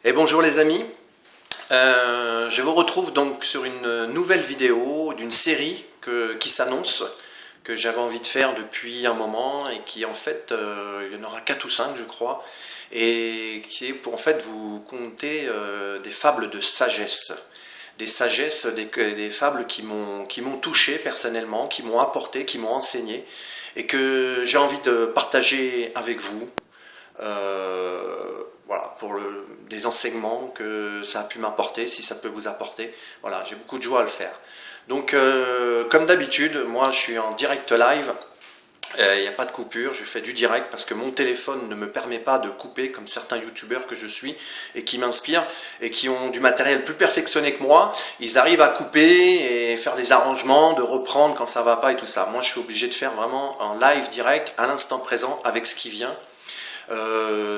Et bonjour les amis, je vous retrouve donc sur une nouvelle vidéo d'une série qui s'annonce, que j'avais envie de faire depuis un moment et qui en fait, il y en aura 4 ou 5 je crois, et qui est pour en fait vous conter des fables de sagesse. Des fables qui m'ont touché personnellement, qui m'ont apporté, qui m'ont enseigné et que j'ai envie de partager avec vous. Voilà, pour des enseignements que ça a pu m'apporter, si ça peut vous apporter. Voilà, j'ai beaucoup de joie à le faire. Donc, comme d'habitude, moi je suis en direct live. Il n'y a pas de coupure, je fais du direct parce que mon téléphone ne me permet pas de couper comme certains youtubeurs que je suis et qui m'inspirent et qui ont du matériel plus perfectionné que moi. Ils arrivent à couper et faire des arrangements, de reprendre quand ça va pas et tout ça. Moi je suis obligé de faire vraiment en live direct à l'instant présent avec ce qui vient.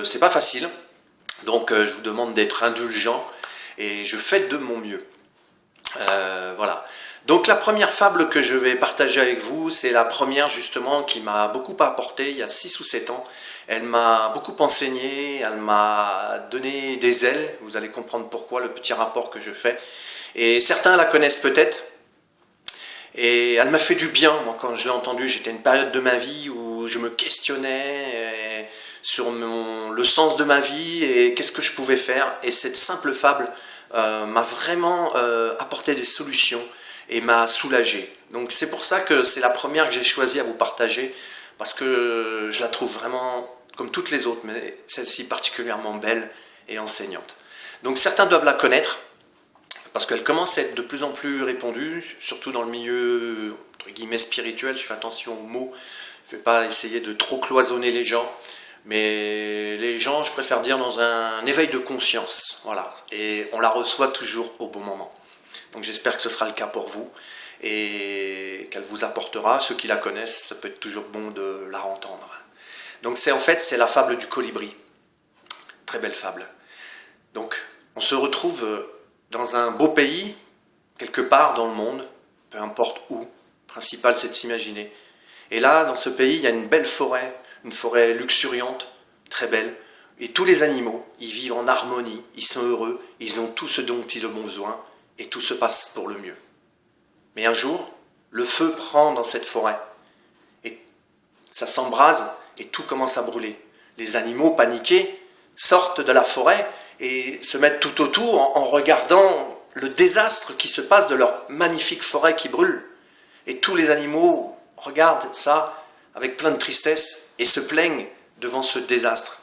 C'est pas facile, donc je vous demande d'être indulgent et je fais de mon mieux. Voilà. Donc la première fable que je vais partager avec vous, c'est la première justement qui m'a beaucoup apporté il y a 6 ou 7 ans. Elle m'a beaucoup enseigné, elle m'a donné des ailes, vous allez comprendre pourquoi, le petit rapport que je fais. Et certains la connaissent peut-être, et elle m'a fait du bien. Moi quand je l'ai entendue, j'étais à une période de ma vie où je me questionnais sur le sens de ma vie et qu'est-ce que je pouvais faire. Et cette simple fable m'a vraiment apporté des solutions et m'a soulagé. Donc c'est pour ça que c'est la première que j'ai choisi à vous partager, parce que je la trouve vraiment comme toutes les autres, mais celle-ci particulièrement belle et enseignante. Donc certains doivent la connaître, parce qu'elle commence à être de plus en plus répandue, surtout dans le milieu entre guillemets spirituel. Je fais attention aux mots, je ne vais pas essayer de trop cloisonner les gens, mais les gens, je préfère dire dans un éveil de conscience, voilà, et on la reçoit toujours au bon moment. Donc j'espère que ce sera le cas pour vous et qu'elle vous apportera. Ceux qui la connaissent, ça peut être toujours bon de la entendre. Donc c'est la fable du colibri. Très belle fable. Donc on se retrouve dans un beau pays, quelque part dans le monde, peu importe où. Le principal c'est de s'imaginer. Et là, dans ce pays, il y a une belle forêt, une forêt luxuriante, très belle. Et tous les animaux, ils vivent en harmonie, ils sont heureux, ils ont tout ce dont ils ont besoin. Et tout se passe pour le mieux. Mais un jour, le feu prend dans cette forêt. Et ça s'embrase et tout commence à brûler. Les animaux paniqués sortent de la forêt et se mettent tout autour en regardant le désastre qui se passe de leur magnifique forêt qui brûle. Et tous les animaux regardent ça avec plein de tristesse et se plaignent devant ce désastre.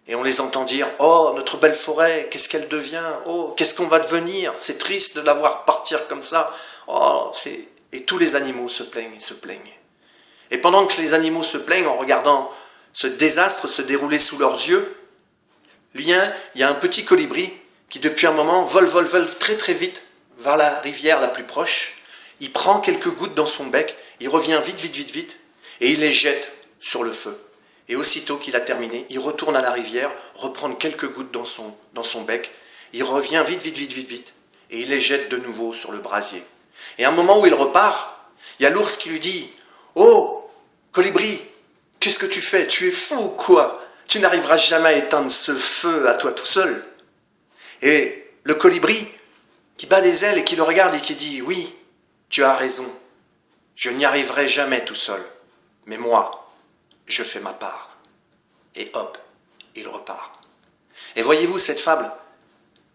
Et on les entend dire « Oh, notre belle forêt, qu'est-ce qu'elle devient? Oh, qu'est-ce qu'on va devenir? C'est triste de la voir partir comme ça. Oh, c'est... » Et tous les animaux se plaignent et se plaignent. Et pendant que les animaux se plaignent en regardant ce désastre se dérouler sous leurs yeux, il y a un petit colibri qui depuis un moment vole très très vite vers la rivière la plus proche. Il prend quelques gouttes dans son bec, il revient vite et il les jette sur le feu. Et aussitôt qu'il a terminé, il retourne à la rivière, reprendre quelques gouttes dans son bec. Il revient vite, et il les jette de nouveau sur le brasier. Et à un moment où il repart, il y a l'ours qui lui dit « Oh, colibri, qu'est-ce que tu fais? Tu es fou ou quoi? Tu n'arriveras jamais à éteindre ce feu à toi tout seul. » Et le colibri, qui bat des ailes et qui le regarde et qui dit « Oui, tu as raison, je n'y arriverai jamais tout seul, mais moi, je fais ma part. » Et hop, il repart. Et voyez-vous cette fable,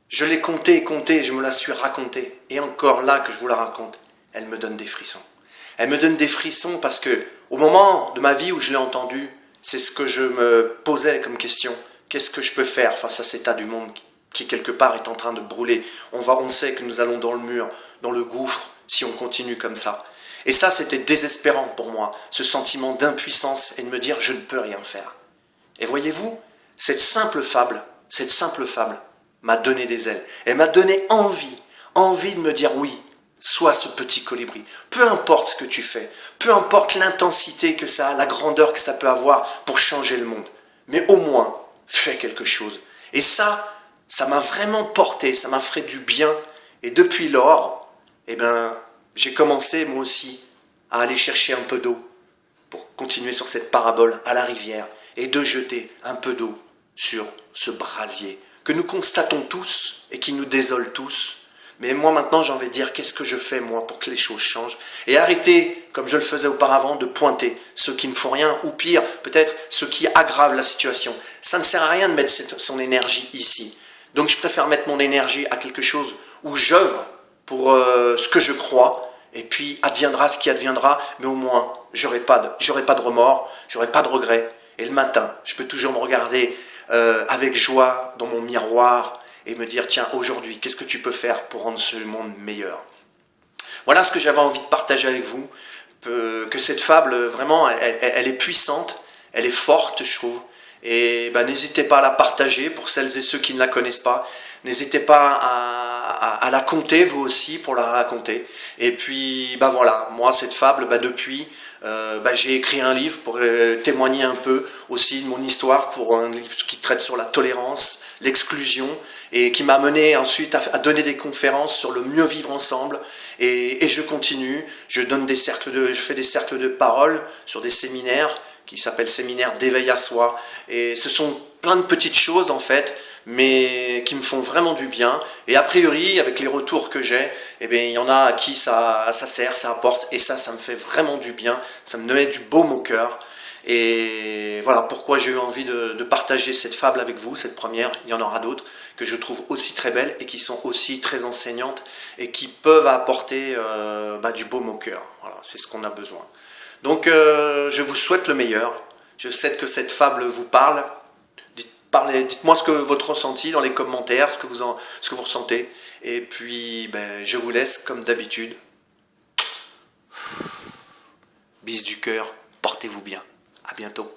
je l'ai contée, je me la suis racontée. Et encore là que je vous la raconte, elle me donne des frissons. Elle me donne des frissons parce que au moment de ma vie où je l'ai entendue, c'est ce que je me posais comme question. Qu'est-ce que je peux faire face à cet état du monde qui quelque part est en train de brûler? On sait que nous allons dans le mur, dans le gouffre, si on continue comme ça. Et ça, c'était désespérant pour moi, ce sentiment d'impuissance et de me dire « je ne peux rien faire ». Et voyez-vous, cette simple fable m'a donné des ailes. Elle m'a donné envie de me dire « oui, sois ce petit colibri ». Peu importe ce que tu fais, peu importe l'intensité que ça a, la grandeur que ça peut avoir pour changer le monde. Mais au moins, fais quelque chose. Et ça m'a vraiment porté, ça m'a fait du bien. Et depuis lors, j'ai commencé moi aussi à aller chercher un peu d'eau pour continuer sur cette parabole à la rivière et de jeter un peu d'eau sur ce brasier que nous constatons tous et qui nous désole tous. Mais moi maintenant j'ai envie de dire qu'est-ce que je fais moi pour que les choses changent et arrêter, comme je le faisais auparavant, de pointer ceux qui ne font rien ou pire, peut-être ceux qui aggravent la situation. Ça ne sert à rien de mettre son énergie ici. Donc je préfère mettre mon énergie à quelque chose où j'œuvre pour ce que je crois et puis adviendra ce qui adviendra, mais au moins j'aurai pas de remords, j'aurai pas de regrets. Et le matin, je peux toujours me regarder avec joie dans mon miroir et me dire, tiens, aujourd'hui, qu'est-ce que tu peux faire pour rendre ce monde meilleur? Voilà ce que j'avais envie de partager avec vous, que cette fable, vraiment, elle est puissante, elle est forte, je trouve, et n'hésitez pas à la partager pour celles et ceux qui ne la connaissent pas, n'hésitez pas à la conter, vous aussi, pour la raconter, et puis, voilà, moi, cette fable, depuis... j'ai écrit un livre pour témoigner un peu aussi de mon histoire, pour un livre qui traite sur la tolérance, l'exclusion, et qui m'a mené ensuite à donner des conférences sur le mieux vivre ensemble, et je continue, je fais des cercles de parole sur des séminaires qui s'appellent séminaires d'éveil à soi, et ce sont plein de petites choses en fait, mais qui me font vraiment du bien, et a priori avec les retours que j'ai, il y en a à qui ça sert, ça apporte, et ça me fait vraiment du bien, ça me met du baume au cœur, et voilà pourquoi j'ai eu envie de partager cette fable avec vous, cette première, il y en aura d'autres, que je trouve aussi très belles, et qui sont aussi très enseignantes, et qui peuvent apporter du baume au cœur, voilà, c'est ce qu'on a besoin. Donc je vous souhaite le meilleur, je sais que cette fable vous parle, dites-moi votre ressenti dans les commentaires, ce que vous ressentez. Et puis, je vous laisse comme d'habitude. Bis du cœur, portez-vous bien. À bientôt.